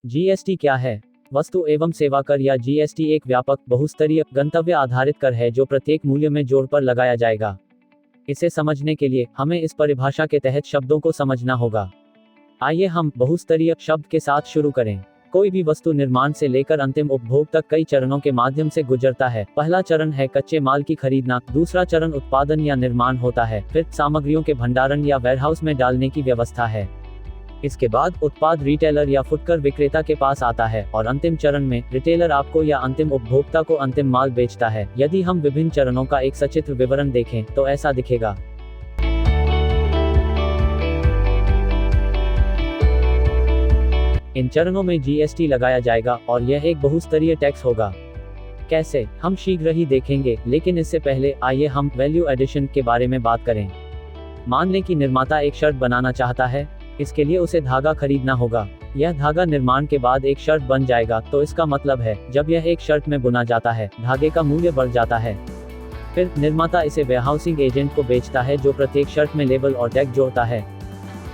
GST क्या है? वस्तु एवं सेवा कर या जीएसटी एक व्यापक, बहुस्तरीय, गंतव्य आधारित कर है जो प्रत्येक मूल्य में जोड़ पर लगाया जाएगा। इसे समझने के लिए हमें इस परिभाषा के तहत शब्दों को समझना होगा। आइए हम बहुस्तरीय शब्द के साथ शुरू करें। कोई भी वस्तु निर्माण से लेकर अंतिम उपभोग तक कई चरणों के माध्यम से गुजरता है। पहला चरण है कच्चे माल की खरीदना, दूसरा चरण उत्पादन या निर्माण होता है, फिर सामग्रियों के भंडारण या वेयरहाउस में डालने की व्यवस्था है। इसके बाद उत्पाद रिटेलर या फुटकर विक्रेता के पास आता है और अंतिम चरण में रिटेलर आपको या अंतिम उपभोक्ता को अंतिम माल बेचता है। यदि हम विभिन्न चरणों का एक सचित्र विवरण देखें तो ऐसा दिखेगा। इन चरणों में जीएसटी लगाया जाएगा और यह एक बहुस्तरीय टैक्स होगा। कैसे, हम शीघ्र ही देखेंगे, लेकिन इससे पहले आइए हम वैल्यू एडिशन के बारे में बात करें। मान लें कि निर्माता एक शर्ट बनाना चाहता है। इसके लिए उसे धागा खरीदना होगा। यह धागा निर्माण के बाद एक शर्ट बन जाएगा, तो इसका मतलब है जब यह एक शर्ट में बुना जाता है, धागे का मूल्य बढ़ जाता है। फिर निर्माता इसे वेयरहाउसिंग एजेंट को बेचता है जो प्रत्येक शर्ट में लेबल और टैग जोड़ता है।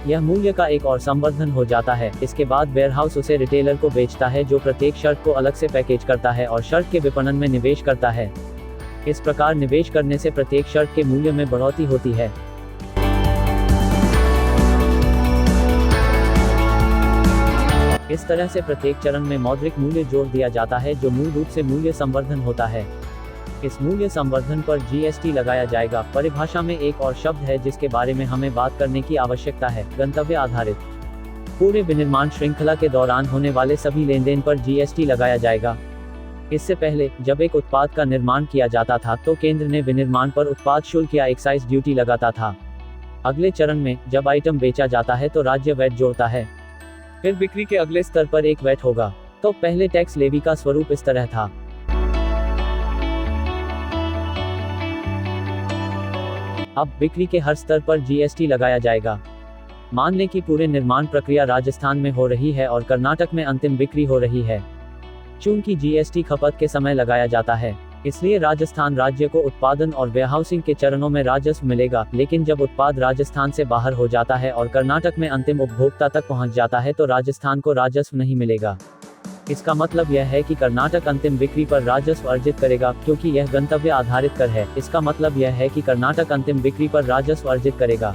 यह मूल्य का एक और संवर्धन हो जाता है। इसके बाद वेयरहाउस उसे रिटेलर को बेचता है जो प्रत्येक शर्ट को अलग से पैकेज करता है और शर्ट के विपणन में निवेश करता है। इस प्रकार निवेश करने से प्रत्येक शर्ट के मूल्य में बढ़ोतरी होती है। इस तरह से प्रत्येक चरण में मौद्रिक मूल्य जोड़ दिया जाता है जो मूल रूप से मूल्य संवर्धन होता है। इस मूल्य संवर्धन पर जीएसटी लगाया जाएगा। परिभाषा में एक और शब्द है जिसके बारे में हमें बात करने की आवश्यकता है, गंतव्य आधारित। पूरे विनिर्माण श्रृंखला के दौरान होने वाले सभी लेनदेन पर जीएसटी लगाया जाएगा। इससे पहले जब एक उत्पाद का निर्माण किया जाता था तो केंद्र ने विनिर्माण पर उत्पाद शुल्क या एक्साइज ड्यूटी लगाता था। अगले चरण में जब आइटम बेचा जाता है तो राज्य वैट जोड़ता है। फिर बिक्री के अगले स्तर पर एक वैट होगा। तो पहले टैक्स लेवी का स्वरूप इस तरह था। अब बिक्री के हर स्तर पर जीएसटी लगाया जाएगा। मान लें कि पूरे निर्माण प्रक्रिया राजस्थान में हो रही है और कर्नाटक में अंतिम बिक्री हो रही है। चूंकि जीएसटी खपत के समय लगाया जाता है, इसलिए राजस्थान राज्य को उत्पादन और वेयरहाउसिंग के चरणों में राजस्व मिलेगा, लेकिन जब उत्पाद राजस्थान से बाहर हो जाता है और कर्नाटक में अंतिम उपभोक्ता तक पहुंच जाता है तो राजस्थान को राजस्व नहीं मिलेगा। इसका मतलब यह है कि कर्नाटक अंतिम बिक्री पर राजस्व अर्जित करेगा, क्योंकि यह गंतव्य आधारित कर है। इसका मतलब यह है कि कर्नाटक अंतिम बिक्री पर राजस्व अर्जित करेगा।